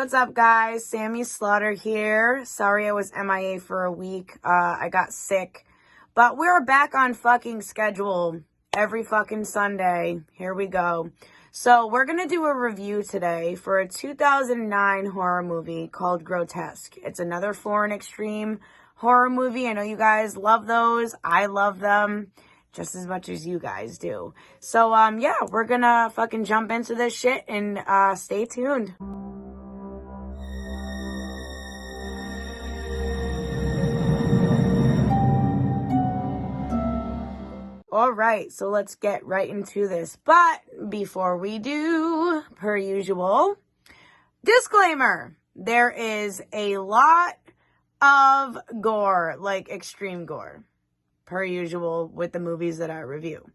What's up, guys? Sammy Slaughter here. Sorry I was MIA for a week. I got sick. But we're back on fucking schedule every fucking Sunday. Here we go. So we're going to do a review today for a 2009 horror movie called Grotesque. It's another foreign extreme horror movie. I know you guys love those. I love them just as much as you guys do. So, yeah, we're going to fucking jump into this shit and stay tuned. All right, so let's get right into this. But before we do, per usual, disclaimer, there is a lot of gore, like extreme gore, per usual with the movies that I review.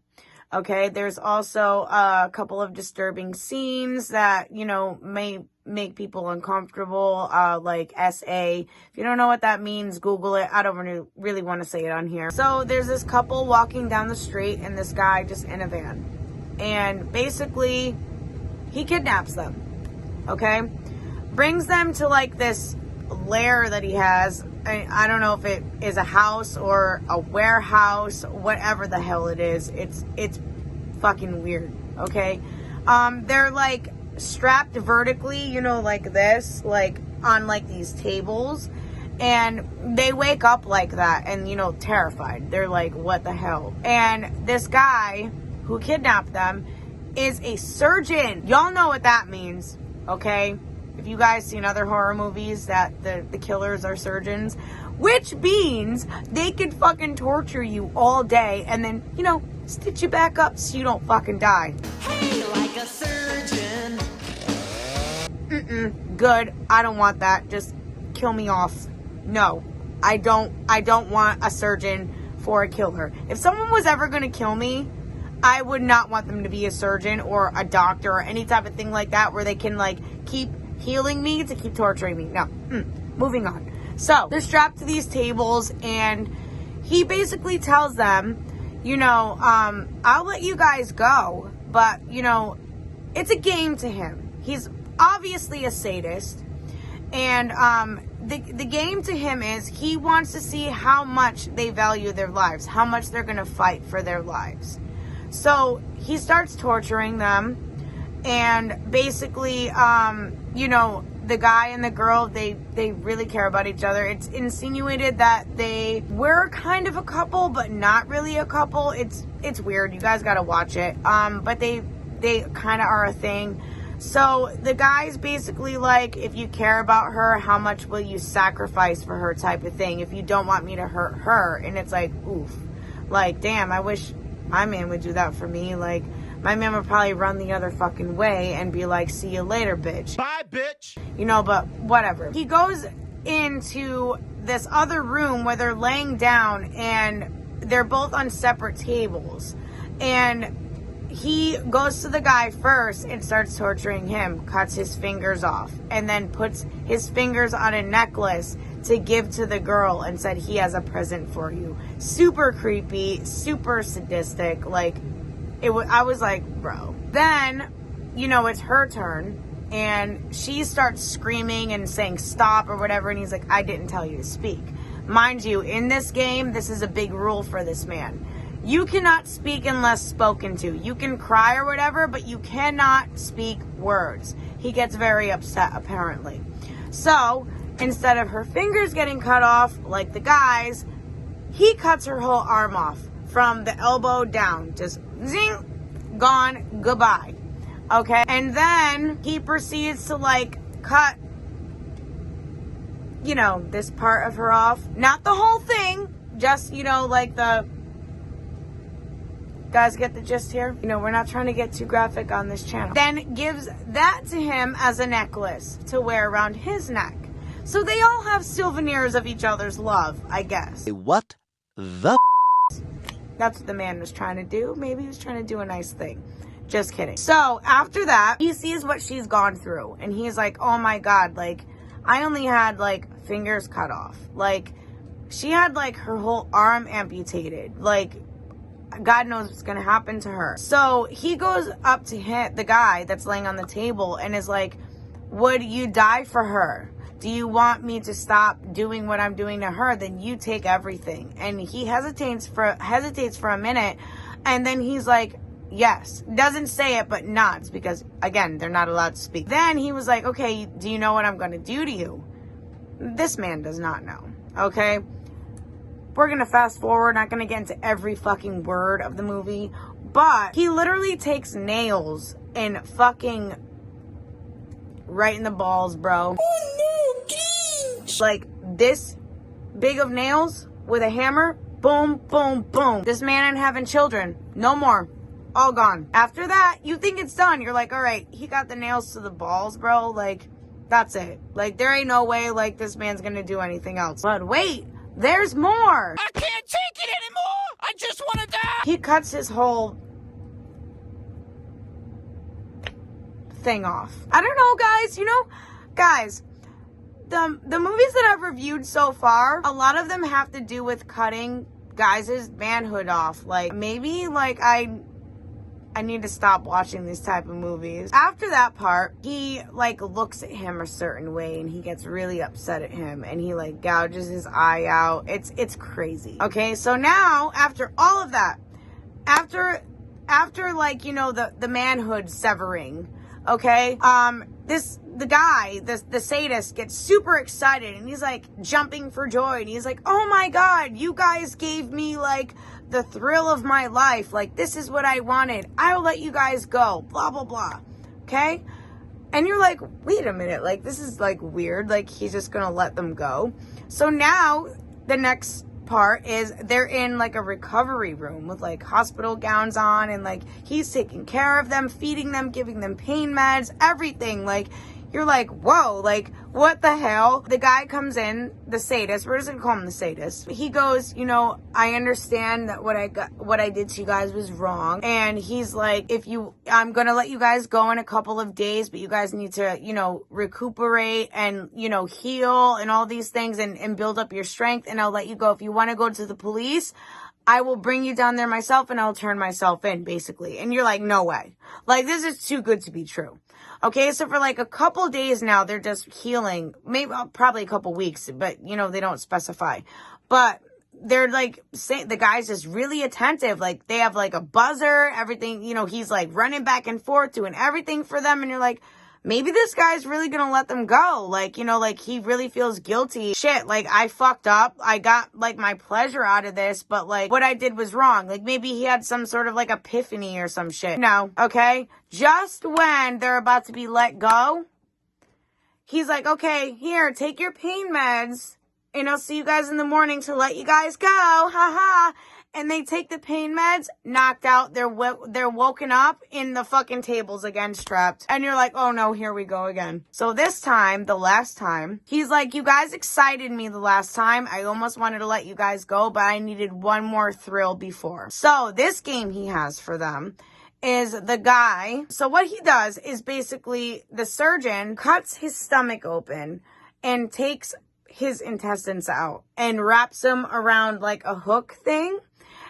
Okay, there's also a couple of disturbing scenes that, you know, may make people uncomfortable, like SA. If you don't know what that means, Google it. I don't really want to say it on here. So there's this couple walking down the street and this guy just in a van. And basically, he kidnaps them, okay? Brings them to like this lair that he has. I don't know if it is a house or a warehouse, whatever the hell it is. It's fucking weird, okay? They're like strapped vertically, you know, like this, like on like these tables, and they wake up like that and, you know, terrified. They're like, what the hell? And this guy who kidnapped them is a surgeon. Y'all know what that means, okay? If you guys seen other horror movies that the killers are surgeons, which means they could fucking torture you all day and then, you know, stitch you back up so you don't fucking die. Hey, like a surgeon. Good. I don't want that. Just kill me off. No, I don't want a surgeon for a killer. If someone was ever going to kill me, I would not want them to be a surgeon or a doctor or any type of thing like that where they can like keep healing me to keep torturing me. No. Moving on. So they're strapped to these tables and he basically tells them, you know, I'll let you guys go, but, you know, it's a game to him. He's obviously a sadist. And the game to him is he wants to see how much they value their lives, how much they're going to fight for their lives. So he starts torturing them. And basically, you know, the guy and the girl, they really care about each other. It's insinuated that they were kind of a couple, but not really a couple. It's weird. You guys got to watch it. But they kind of are a thing. So the guy's basically like, if you care about her, how much will you sacrifice for her type of thing? If you don't want me to hurt her. And it's like, oof. Like, damn, I wish my man would do that for me. Like, my man would probably run the other fucking way and be like, see you later, bitch. Bye, bitch. You know, but whatever. He goes into this other room where they're laying down and they're both on separate tables. And he goes to the guy first and starts torturing him, cuts his fingers off, and then puts his fingers on a necklace to give to the girl and said, he has a present for you. Super creepy, super sadistic, like, I was like, bro. Then, you know, it's her turn, and she starts screaming and saying stop or whatever, and he's like, I didn't tell you to speak. Mind you, in this game, this is a big rule for this man. You cannot speak unless spoken to. You can cry or whatever, but you cannot speak words. He gets very upset, apparently. So, instead of her fingers getting cut off, like the guy's, he cuts her whole arm off from the elbow down. Just zing, gone, goodbye. Okay? And then he proceeds to, like, cut, you know, this part of her off. Not the whole thing. Just, you know, like the... Guys, get the gist here? You know, we're not trying to get too graphic on this channel. Then gives that to him as a necklace to wear around his neck. So they all have souvenirs of each other's love, I guess. What the That's what the man was trying to do. Maybe he was trying to do a nice thing. Just kidding. So after that, he sees what she's gone through. And he's like, oh my God, like, I only had, like, fingers cut off. Like, she had, like, her whole arm amputated. Like, God knows what's going to happen to her. So he goes up to him, the guy that's laying on the table, and is like, would you die for her? Do you want me to stop doing what I'm doing to her? Then you take everything. And he hesitates for a minute, and then he's like, yes. Doesn't say it, but nods, because again, they're not allowed to speak. Then he was like, okay, do you know what I'm going to do to you? This man does not know. Okay? We're going to fast forward, not going to get into every fucking word of the movie, but he literally takes nails and fucking right in the balls, bro. Oh no, please. Like this big of nails with a hammer. Boom, boom, boom. This man ain't having children. No more. All gone. After that, you think it's done. You're like, all right, he got the nails to the balls, bro. Like, that's it. Like, there ain't no way, like, this man's gonna do anything else. But wait, there's more. I can't take it anymore. I just want to die. He cuts his whole thing off. I don't know, guys. You know, guys, the movies that I've reviewed so far, a lot of them have to do with cutting guys' manhood off. Like, maybe, like, I need to stop watching these type of movies. After that part, he, like, looks at him a certain way, and he gets really upset at him, and he, like, gouges his eye out. It's crazy. Okay, so now, after all of that, after like, you know, the manhood severing, okay, the sadist gets super excited, and he's like jumping for joy, and he's like, oh my god, you guys gave me like the thrill of my life, like this is what I wanted, I'll let you guys go, blah blah blah. Okay, and you're like, wait a minute, like this is like weird, like he's just gonna let them go. So now the next part is they're in like a recovery room with like hospital gowns on, and like he's taking care of them, feeding them, giving them pain meds, everything. Like you're like, whoa, like what the hell? The guy comes in, the sadist, we're just gonna call him the sadist. He goes, you know, I understand that what I did to you guys was wrong. And he's like, I'm gonna let you guys go in a couple of days, but you guys need to, you know, recuperate and, you know, heal and all these things and build up your strength, and I'll let you go. If you want to go to the police, I will bring you down there myself, and I'll turn myself in, basically. And you're like, no way. Like, this is too good to be true. Okay, so for like a couple days now, they're just healing. Maybe, probably a couple weeks, but, you know, they don't specify. But they're like, the guy's just really attentive. Like, they have like a buzzer, everything, you know, he's like running back and forth, doing everything for them. And you're like, maybe this guy's really gonna let them go. Like, you know, like he really feels guilty. Shit, like I fucked up. I got like my pleasure out of this, but like what I did was wrong. Like maybe he had some sort of like epiphany or some shit. No, okay? Just when they're about to be let go, he's like, okay, here, take your pain meds, and I'll see you guys in the morning to let you guys go. Ha ha. And they take the pain meds, knocked out, they're woken up in the fucking tables again, strapped. And you're like, oh no, here we go again. So this time, the last time, he's like, you guys excited me the last time. I almost wanted to let you guys go, but I needed one more thrill before. So this game he has for them is the guy. So what he does is basically the surgeon cuts his stomach open and takes his intestines out and wraps them around like a hook thing.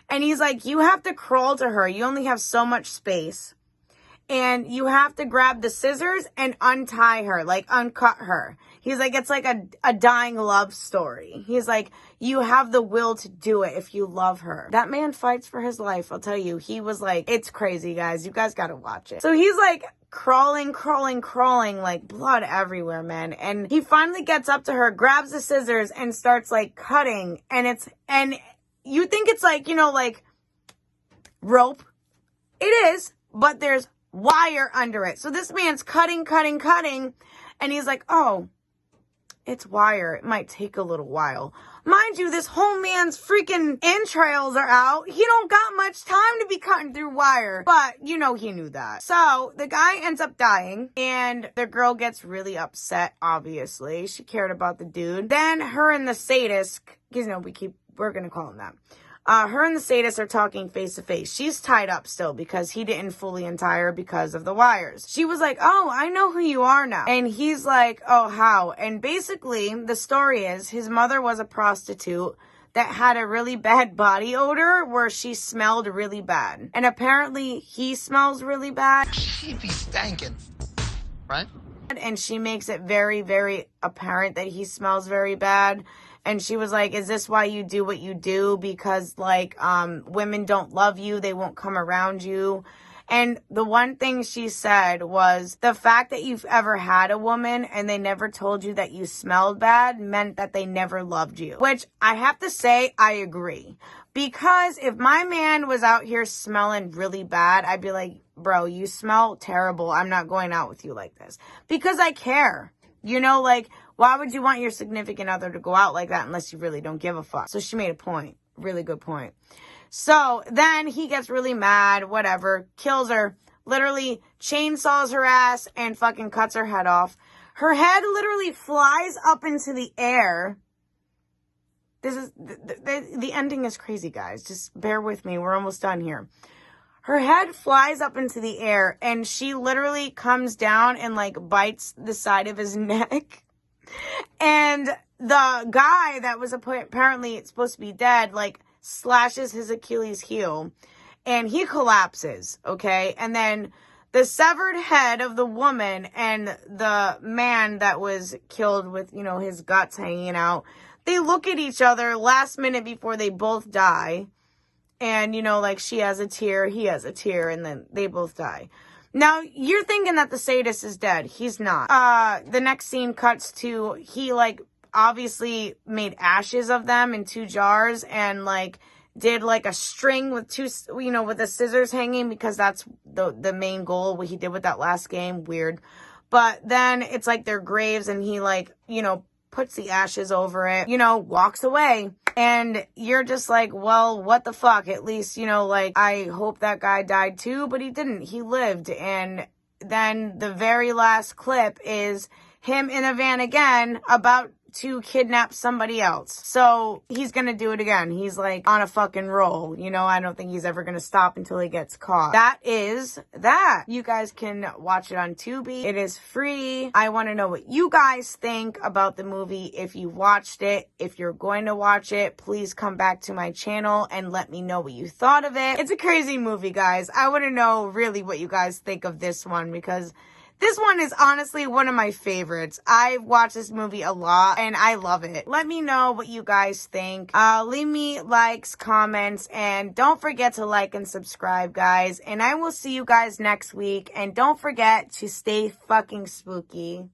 And he's like, you have to crawl to her. You only have so much space. And you have to grab the scissors and untie her, like uncut her. He's like, it's like a dying love story. He's like, you have the will to do it if you love her. That man fights for his life. I'll tell you, he was like, it's crazy, guys. You guys got to watch it. So he's like crawling, like blood everywhere, man. And he finally gets up to her, grabs the scissors and starts like cutting. And you think it's like, you know, like rope. It is, but there's wire under it. So this man's cutting. And he's like, oh, it's wire. It might take a little while. Mind you, this whole man's freaking entrails are out. He don't got much time to be cutting through wire. But, you know, he knew that. So the guy ends up dying, and the girl gets really upset, obviously. She cared about the dude. Then her and the sadist, because, you know, we're going to call him that. Her and the sadist are talking face to face. She's tied up still because he didn't fully untie her because of the wires. She was like, oh, I know who you are now. And he's like, oh, how? And basically, the story is his mother was a prostitute that had a really bad body odor where she smelled really bad. And apparently, he smells really bad. She be stankin', right? and she makes it very, very apparent that he smells very bad. And she was like, is this why you do what you do? Because, like, women don't love you. They won't come around you. And the one thing she said was the fact that you've ever had a woman and they never told you that you smelled bad meant that they never loved you. Which I have to say, I agree. Because if my man was out here smelling really bad, I'd be like, bro, you smell terrible. I'm not going out with you like this. Because I care. You know, like, why would you want your significant other to go out like that unless you really don't give a fuck? So she made a point. Really good point. So then he gets really mad, whatever, kills her, literally chainsaws her ass and fucking cuts her head off. Her head literally flies up into the air. This is, the ending is crazy, guys. Just bear with me. We're almost done here. Her head flies up into the air and she literally comes down and like bites the side of his neck. And the guy that was apparently supposed to be dead, like, slashes his Achilles heel and he collapses, okay? And then the severed head of the woman and the man that was killed with, you know, his guts hanging out, they look at each other last minute before they both die. And, you know, like, she has a tear, he has a tear, and then they both die. Now, you're thinking that the sadist is dead. He's not. The next scene cuts to, he, like, obviously made ashes of them in 2 jars and, like, did, like, a string with 2, you know, with the scissors hanging because that's the main goal, what he did with that last game. Weird. But then it's, like, their graves and he, like, you know, puts the ashes over it, you know, walks away. And you're just like, well, what the fuck? At least, you know, like, I hope that guy died too, but he didn't. He lived. And then the very last clip is him in a van again about to kidnap somebody else. So he's gonna do it again. He's like on a fucking roll. You know, I don't think he's ever gonna stop until he gets caught. That is that. You guys can watch it on Tubi. It is free. I want to know what you guys think about the movie. If you watched it, if you're going to watch it, please come back to my channel and let me know what you thought of it. It's a crazy movie, guys. I want to know really what you guys think of this one because this one is honestly one of my favorites. I've watched this movie a lot and I love it. Let me know what you guys think. Leave me likes, comments, and don't forget to like and subscribe, guys. And I will see you guys next week. And don't forget to stay fucking spooky.